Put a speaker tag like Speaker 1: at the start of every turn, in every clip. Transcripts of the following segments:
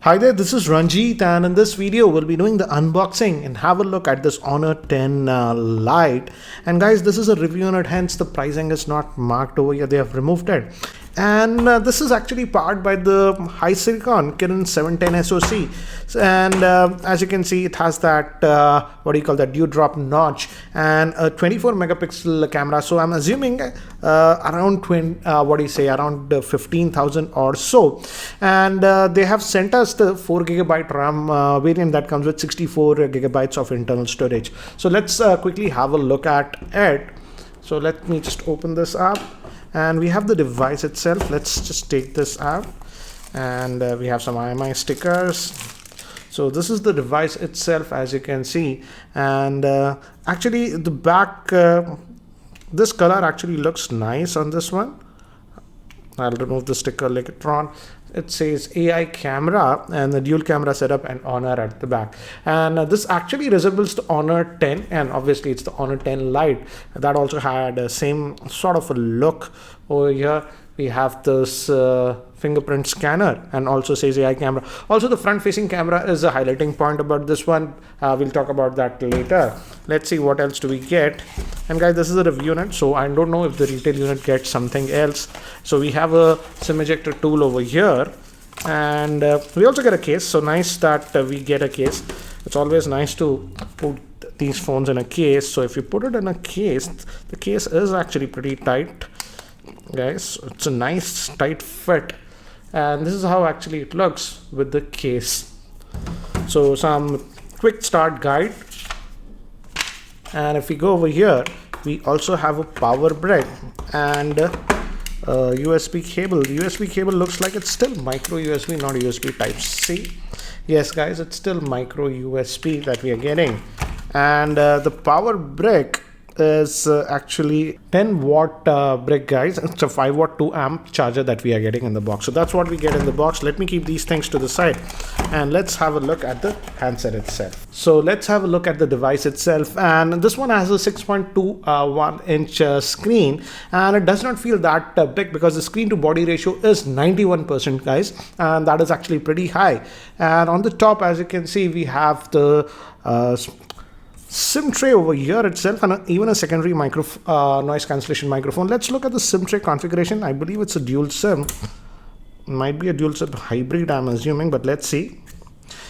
Speaker 1: Hi there, this is Ranjit, and in this video we'll be doing the unboxing and have a look at this Honor 10 Lite. And guys, this is a review on it, hence the pricing is not marked over here, they have removed it. And this is actually powered by the HiSilicon Kirin 710 SoC. And as you can see, it has that dewdrop notch and a 24 megapixel camera. So I'm assuming around 15,000 or so. And they have sent us the 4 gigabyte RAM variant that comes with 64 gigabytes of internal storage. So let's quickly have a look at it. So let me just open this up. And we have the device itself. Let's just take this out, and we have some IMI stickers. So this is the device itself, as you can see. And actually the back, this color actually looks nice on this one. I'll remove the sticker later on. It says AI camera and the dual camera setup and Honor at the back. And this actually resembles the Honor 10, and obviously it's the Honor 10 Lite that also had the same sort of a look. Over here we have this fingerprint scanner and also says AI camera. Also the front facing camera is a highlighting point about this one. We'll talk about that later. Let's see what else do we get. And guys, this is a review unit, so I don't know if the retail unit gets something else. So we have a SIM ejector tool over here, and we also get a case. So nice that we get a case. It's always nice to put these phones in a case. So if you put it in a case, the case is actually pretty tight, guys. It's a nice tight fit, and this is how actually it looks with the case. So some quick start guide. And if we go over here, we also have a power brick and USB cable. The USB cable looks like it's still micro USB, not USB type C. Yes guys, it's still micro USB that we are getting. And the power brick is actually 10 watt brick, guys. It's a 5 watt 2 amp charger that we are getting in the box. So that's what we get in the box. Let me keep these things to the side and let's have a look at the handset itself. So let's have a look at the device itself, and this one has a 6.21 inch screen, and it does not feel that big because the screen to body ratio is 91%, guys, and that is actually pretty high. And on the top, as you can see, we have the SIM tray over here itself, and even a secondary noise cancellation microphone. Let's look at the SIM tray configuration. I believe it's a dual SIM. Might be a dual SIM hybrid, I'm assuming, but let's see.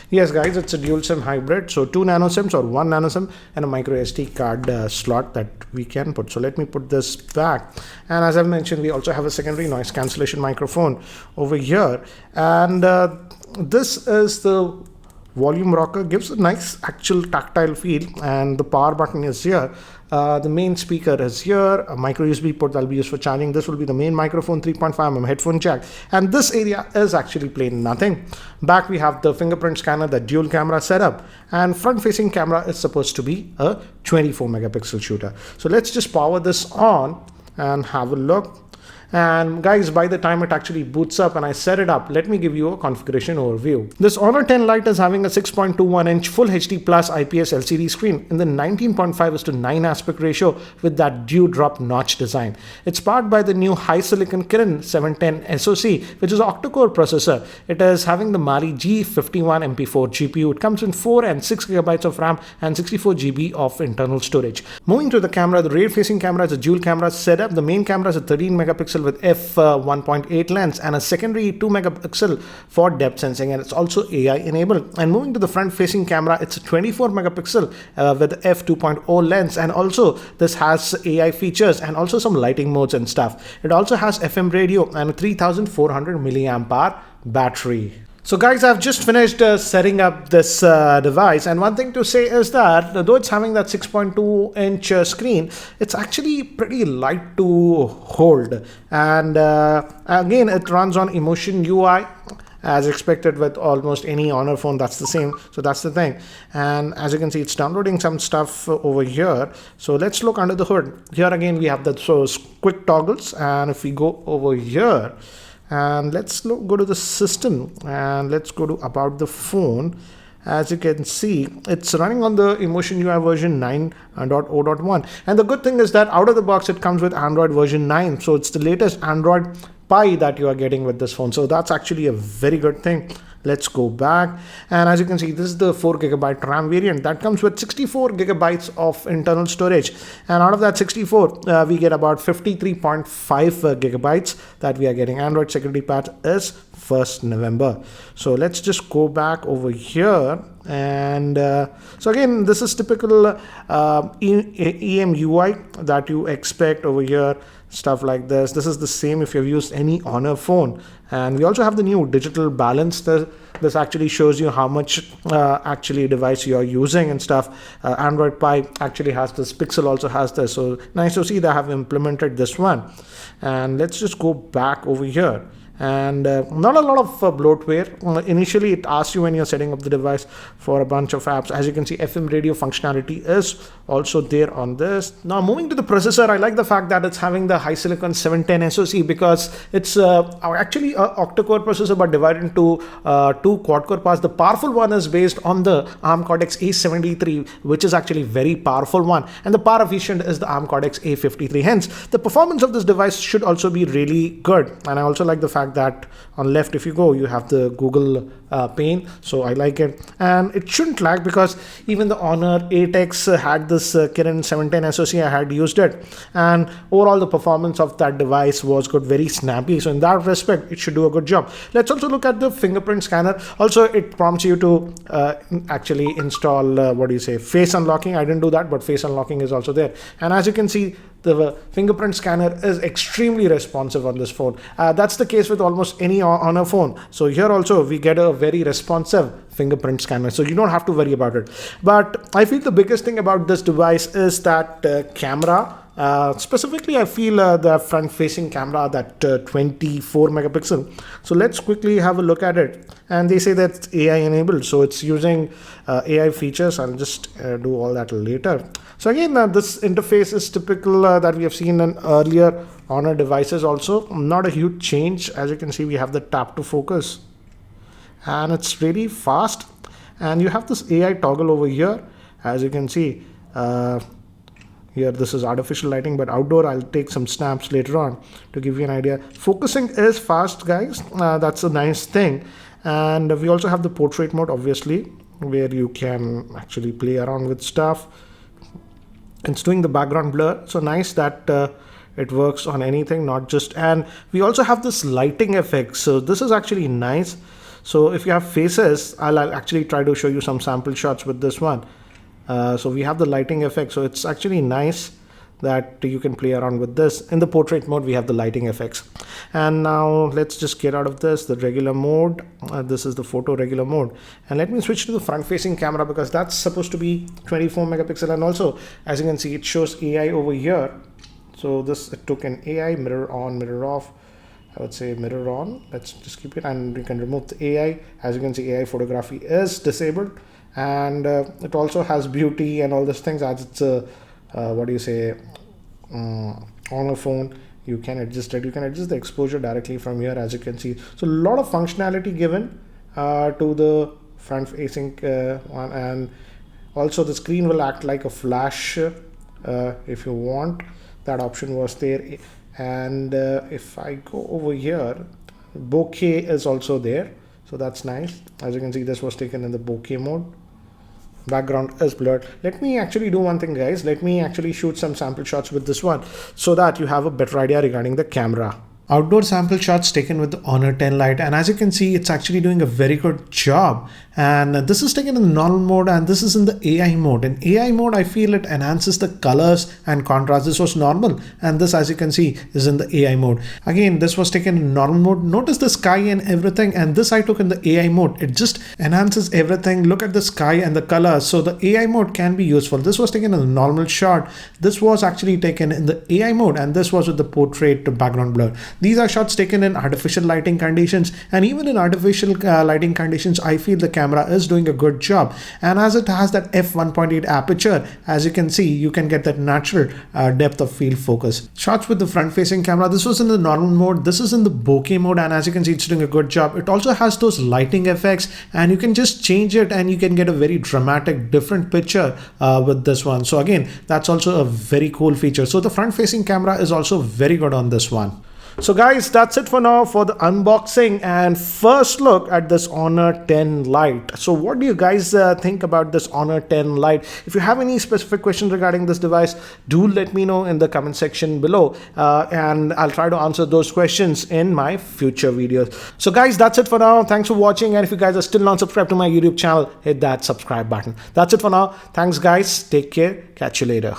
Speaker 1: Yes guys, it's a dual SIM hybrid. So 2 nano SIMs or 1 nano SIM and a micro SD card slot that we can put. So let me put this back. And as I've mentioned, we also have a secondary noise cancellation microphone over here. And this is the volume rocker, gives a nice actual tactile feel, and the power button is here. The main speaker is here, a micro USB port that will be used for charging. This will be the main microphone, 3.5mm headphone jack, and this area is actually plain nothing. Back we have the fingerprint scanner, the dual camera setup, and front facing camera is supposed to be a 24 megapixel shooter. So let's just power this on and have a look. And guys, by the time it actually boots up and I set it up, let me give you a configuration overview. This Honor 10 Lite is having a 6.21 inch Full HD Plus IPS LCD screen in the 19.5:9 aspect ratio with that dewdrop notch design. It's powered by the new HiSilicon Kirin 710 SoC, which is an octa-core processor. It is having the Mali G51 MP4 GPU. It comes in 4 and 6 gigabytes of RAM and 64 GB of internal storage. Moving to the camera, the rear facing camera is a dual camera setup. The main camera is a 13 megapixel with f1.8 lens and a secondary 2 megapixel for depth sensing, and it's also AI enabled. And moving to the front facing camera, it's a 24 megapixel with f2.0 lens, and also this has AI features and also some lighting modes and stuff. It also has FM radio and a 3400 milliamp hour battery. So guys, I've just finished setting up this device, and one thing to say is that though it's having that 6.2 inch screen, it's actually pretty light to hold. And again, it runs on Emotion UI as expected with almost any Honor phone. That's the same. So that's the thing. And as you can see, it's downloading some stuff over here. So let's look under the hood. Here again, we have the quick toggles, and if we go over here, and let's go to the system and let's go to about the phone. As you can see, it's running on the Emotion UI version 9.0.1, and the good thing is that out of the box it comes with Android version 9, so it's the latest Android Pi that you are getting with this phone. So that's actually a very good thing. Let's go back, and as you can see, this is the 4GB RAM variant that comes with 64 gigabytes of internal storage, and out of that 64 we get about 53.5 gigabytes that we are getting. Android security patch is 1st November. So let's just go back over here, and so again, this is typical EMUI that you expect over here. Stuff like this. This is the same if you've used any Honor phone. And we also have the new digital balance. This actually shows you how much actually device you are using and stuff. Android Pie actually has this. Pixel also has this. So nice to see they have implemented this one. And let's just go back over here. And not a lot of bloatware. Initially it asks you when you're setting up the device for a bunch of apps. As you can see, FM radio functionality is also there on this. Now moving to the processor, I like the fact that it's having the HiSilicon 710 SoC, because it's actually a octa-core processor but divided into 2 quad-core parts. The powerful one is based on the ARM Cortex A73, which is actually very powerful one, and the power efficient is the ARM Cortex A53. Hence the performance of this device should also be really good. And I also like the fact that on left, if you go, you have the Google pane. So I like it, and it shouldn't lag, because even the Honor 8X had this Kirin 710 SoC. I had used it, and overall the performance of that device was good, very snappy. So in that respect, it should do a good job. Let's also look at the fingerprint scanner. Also, it prompts you to actually install face unlocking. I didn't do that, but face unlocking is also there. And as you can see, the fingerprint scanner is extremely responsive on this phone. That's the case with almost any Honor phone. So here also we get a very responsive fingerprint scanner, so you don't have to worry about it. But I feel the biggest thing about this device is that camera. Specifically, I feel the front-facing camera, that 24 megapixel. So let's quickly have a look at it. And they say that it's AI enabled, so it's using AI features. I'll just do all that later. So again, this interface is typical that we have seen in earlier Honor devices also. Not a huge change. As you can see, we have the tap to focus, and it's really fast. And you have this AI toggle over here. As you can see, here this is artificial lighting, but outdoor I'll take some snaps later on to give you an idea. Focusing is fast, guys. That's a nice thing. And we also have the portrait mode, obviously, where you can actually play around with stuff. It's doing the background blur, so nice that it works on anything, not just. And we also have this lighting effect, so this is actually nice. So if you have faces, I'll actually try to show you some sample shots with this one. So we have the lighting effect, so it's actually nice that you can play around with this. In the portrait mode, we have the lighting effects. And now let's just get out of this, the regular mode. This is the photo regular mode. And let me switch to the front-facing camera, because that's supposed to be 24 megapixel. And also, as you can see, it shows AI over here. So this, it took an AI, mirror on, mirror off. I would say mirror on. Let's just keep it, and we can remove the AI. As you can see, AI photography is disabled. And it also has beauty and all these things, as it's a on a phone. You can adjust it. You can adjust the exposure directly from here, as you can see. So a lot of functionality given to the front facing one, and also the screen will act like a flash if you want. That option was there. And if I go over here, bokeh is also there, so that's nice. As you can see, this was taken in the bokeh mode. Background is blurred. Let me actually do one thing, guys. Let me actually shoot some sample shots with this one, so that you have a better idea regarding the camera. Outdoor sample shots taken with the Honor 10 Lite, and as you can see, it's actually doing a very good job. And this is taken in the normal mode, and this is in the AI mode. In AI mode, I feel it enhances the colors and contrast. This was normal, and this, as you can see, is in the AI mode. Again, this was taken in normal mode. Notice the sky and everything, and this I took in the AI mode. It just enhances everything. Look at the sky and the colors. So the AI mode can be useful. This was taken in the normal shot. This was actually taken in the AI mode, and this was with the portrait background blur. These are shots taken in artificial lighting conditions, and even in artificial lighting conditions, I feel the camera is doing a good job. And as it has that f1.8 aperture, as you can see, you can get that natural depth of field focus. Shots with the front-facing camera, this was in the normal mode, this is in the bokeh mode, and as you can see, it's doing a good job. It also has those lighting effects, and you can just change it, and you can get a very dramatic, different picture with this one. So again, that's also a very cool feature. So the front-facing camera is also very good on this one. So guys, that's it for now for the unboxing and first look at this Honor 10 Lite. So what do you guys think about this Honor 10 Lite? If you have any specific questions regarding this device, do let me know in the comment section below, and I'll try to answer those questions in my future videos. So guys, that's it for now. Thanks for watching, and if you guys are still not subscribed to my YouTube channel, hit that subscribe button. That's it for now. Thanks guys. Take care. Catch you later.